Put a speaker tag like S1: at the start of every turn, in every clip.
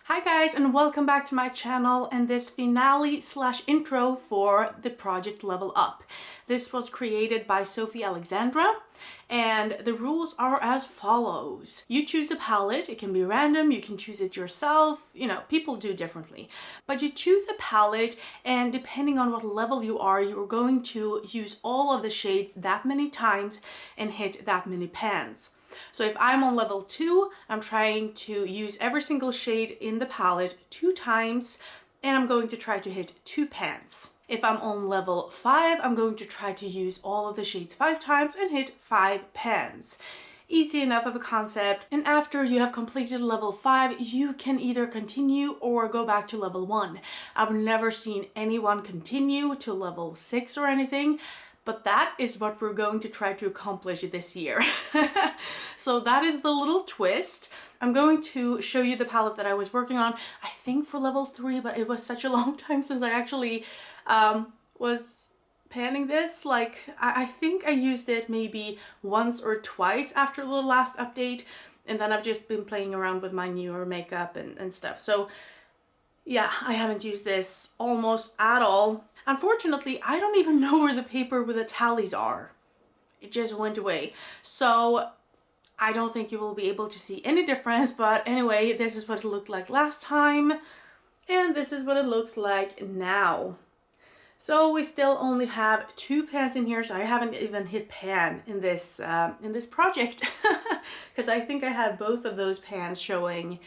S1: Hi guys, and welcome back to my channel and this finale slash intro for the project Level Up. This was created by Sofie Alexandra and the rules are as follows. You choose a palette, it can be random, you can choose it yourself, people do differently. But you choose a palette and depending on what level you are, you're going to use all of the shades that many times and hit that many pans. So if I'm on level 2, I'm trying to use every single shade in the palette 2 times and I'm going to try to hit 2 pans. If I'm on level 5, I'm going to try to use all of the shades 5 times and hit 5 pans. Easy enough of a concept, and after you have completed level 5, you can either continue or go back to level 1. I've never seen anyone continue to level 6 or anything. But that is what we're going to try to accomplish this year. So that is the little twist. I'm going to show you the palette that I was working on, I think for level 3, but it was such a long time since I actually was panning this. I think I used it maybe once or twice after the last update, and then I've just been playing around with my newer makeup and stuff. So yeah, I haven't used this almost at all. Unfortunately, I don't even know where the paper with the tallies are. It just went away. So I don't think you will be able to see any difference, but anyway, this is what it looked like last time. And this is what it looks like now. So we still only have 2 pans in here, so I haven't even hit pan in this project. Because I think I have both of those pans showing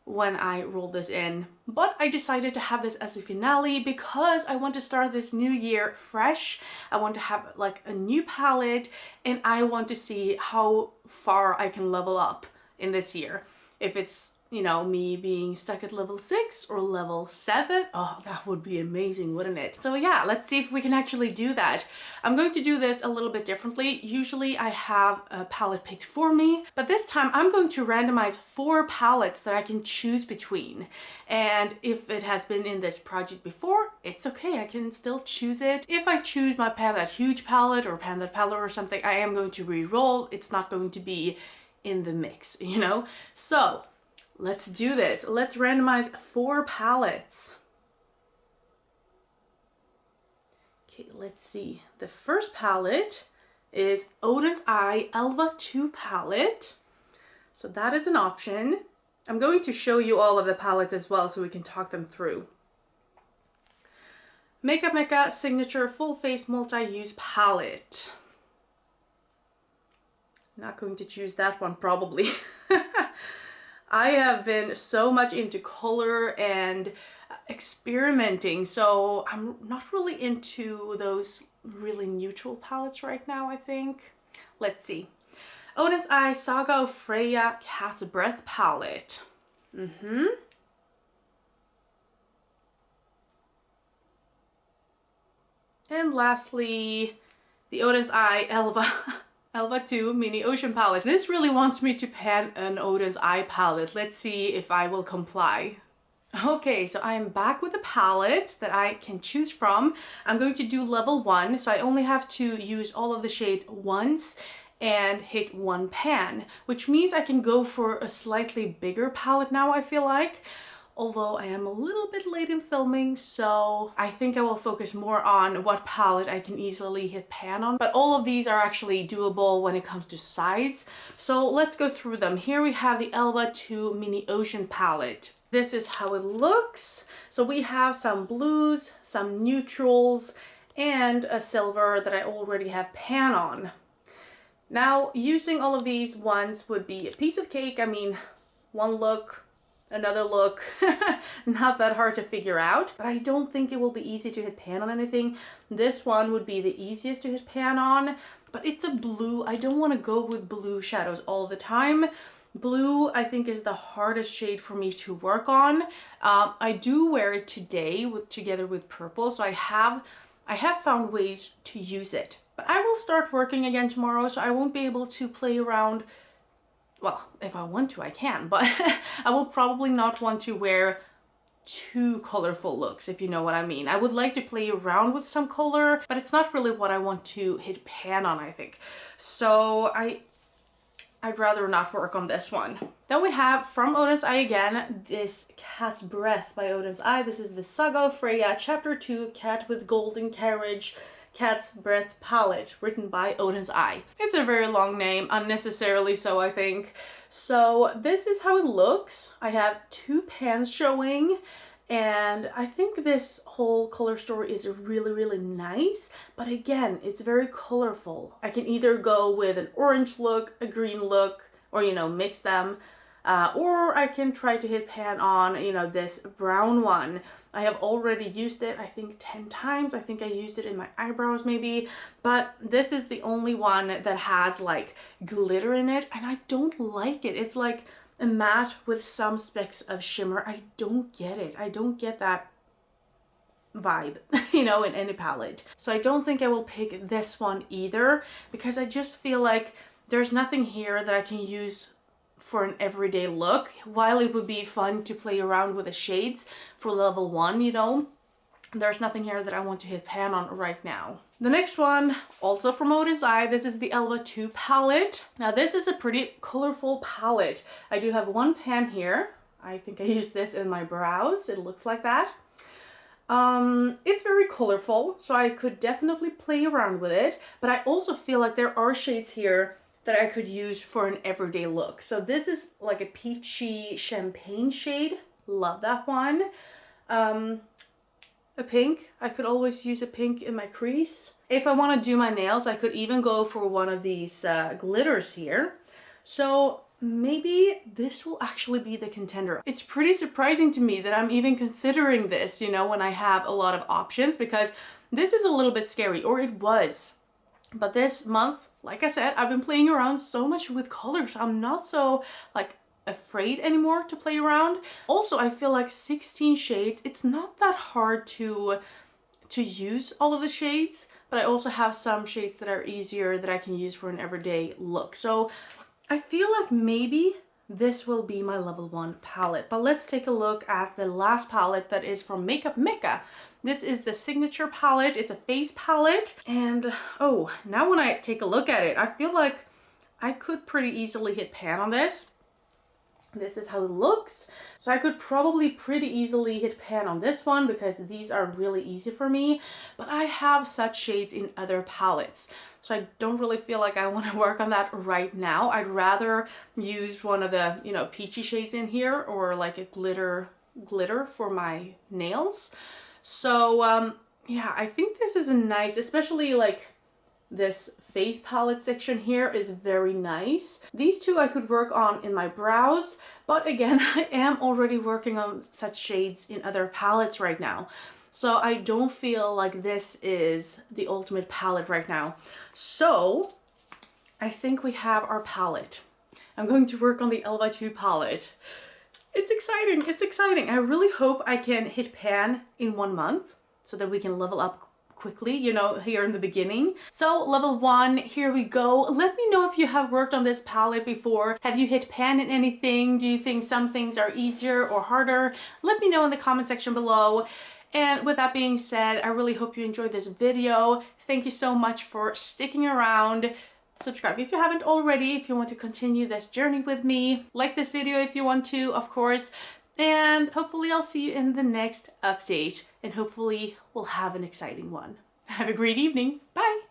S1: when I rolled this in. But I decided to have this as a finale because I want to start this new year fresh. I want to have like a new palette and I want to see how far I can level up in this year. If it's, me being stuck at level 6 or level 7, oh, that would be amazing, wouldn't it? So yeah, let's see if we can actually do that. I'm going to do this a little bit differently. Usually I have a palette picked for me, but this time I'm going to randomize 4 palettes that I can choose between. And if it has been in this project before, it's okay, I can still choose it. If I choose my pan that huge palette or pan that palette or something, I am going to re-roll. It's not going to be in the mix, So let's do this. Let's randomize 4 palettes. Okay, let's see. The first palette is Oden's Eye Elva 2 palette. So that is an option. I'm going to show you all of the palettes as well so we can talk them through. Makeup Mecca Signature Full Face Multi-Use Palette. Not going to choose that one probably. I have been so much into color and experimenting, so I'm not really into those really neutral palettes right now, I think. Let's see. Oden's Eye Saga of Freya Cat's Breath palette. And lastly, the Oden's Eye Elva 2 Mini Ocean palette. This really wants me to pan an Oden's Eye palette. Let's see if I will comply. Okay, so I am back with the palettes that I can choose from. I'm going to do level 1, so I only have to use all of the shades once and hit 1 pan, which means I can go for a slightly bigger palette now, I feel like. Although I am a little bit late in filming, so I think I will focus more on what palette I can easily hit pan on. But all of these are actually doable when it comes to size. So let's go through them. Here we have the Elva 2 Mini Ocean palette. This is how it looks. So we have some blues, some neutrals, and a silver that I already have pan on. Now, using all of these ones would be a piece of cake. I mean, one look, another look, not that hard to figure out, but I don't think it will be easy to hit pan on anything. This one would be the easiest to hit pan on, but it's a blue. I don't want to go with blue shadows all the time. Blue, I think, is the hardest shade for me to work on. I do wear it today together with purple, so I have found ways to use it. But I will start working again tomorrow, so I won't be able to play around. Well, if I want to, I can, but I will probably not want to wear too colorful looks, if you know what I mean. I would like to play around with some color, but it's not really what I want to hit pan on, I think. So I'd rather not work on this one. Then we have from Odin's Eye again, this Cat's Breath by Odin's Eye. This is the Saga of Freya, Chapter 2, Cat with Golden Carriage, Cat's Breath palette, written by Odin's Eye. It's a very long name, unnecessarily so, I think. So this is how it looks. I have 2 pans showing, and I think this whole color story is really nice, but again, it's very colorful. I can either go with an orange look, a green look, or, you know, mix them. Or I can try to hit pan on, you know, this brown one. I have already used it, I think 10 times. I think I used it in my eyebrows maybe, but this is the only one that has like glitter in it, and I don't like it. It's like a matte with some specks of shimmer. I don't get it. I don't get that vibe, you know, in any palette. So I don't think I will pick this one either, because I just feel like there's nothing here that I can use for an everyday look. While it would be fun to play around with the shades for level 1, you know, there's nothing here that I want to hit pan on right now. The next one, also from Odin's Eye, this is the Elva 2 palette. Now this is a pretty colorful palette. I do have 1 pan here. I think I used this in my brows. It looks like that. It's very colorful, so I could definitely play around with it, but I also feel like there are shades here that I could use for an everyday look. So this is like a peachy champagne shade. Love that one. A pink. I could always use a pink in my crease. If I want to do my nails, I could even go for one of these glitters here. So maybe this will actually be the contender. It's pretty surprising to me that I'm even considering this, you know, when I have a lot of options, because this is a little bit scary, or it was. But this month, like I said, I've been playing around so much with colors. I'm not so like afraid anymore to play around. Also, I feel like 16 shades, it's not that hard to use all of the shades, but I also have some shades that are easier that I can use for an everyday look. So I feel like maybe this will be my level 1 palette. But let's take a look at the last palette that is from Makeup Mecca. This is the Signature palette. It's a face palette. And oh, now when I take a look at it, I feel like I could pretty easily hit pan on this. This is how it looks. So I could probably pretty easily hit pan on this one because these are really easy for me. But I have such shades in other palettes, so I don't really feel like I want to work on that right now. I'd rather use one of the, you know, peachy shades in here, or like a glitter for my nails. So yeah, I think this is a nice, especially like this face palette section here is very nice. These two I could work on in my brows, but again, I am already working on such shades in other palettes right now. So I don't feel like this is the ultimate palette right now. So I think we have our palette. I'm going to work on the Elva 2 palette. It's exciting, it's exciting. I really hope I can hit pan in 1 month so that we can level up quickly, you know, here in the beginning. So level 1, here we go. Let me know if you have worked on this palette before. Have you hit pan in anything? Do you think some things are easier or harder? Let me know in the comment section below. And with that being said, I really hope you enjoyed this video. Thank you so much for sticking around. Subscribe if you haven't already, if you want to continue this journey with me. Like this video if you want to, of course. And hopefully I'll see you in the next update. And hopefully we'll have an exciting one. Have a great evening. Bye!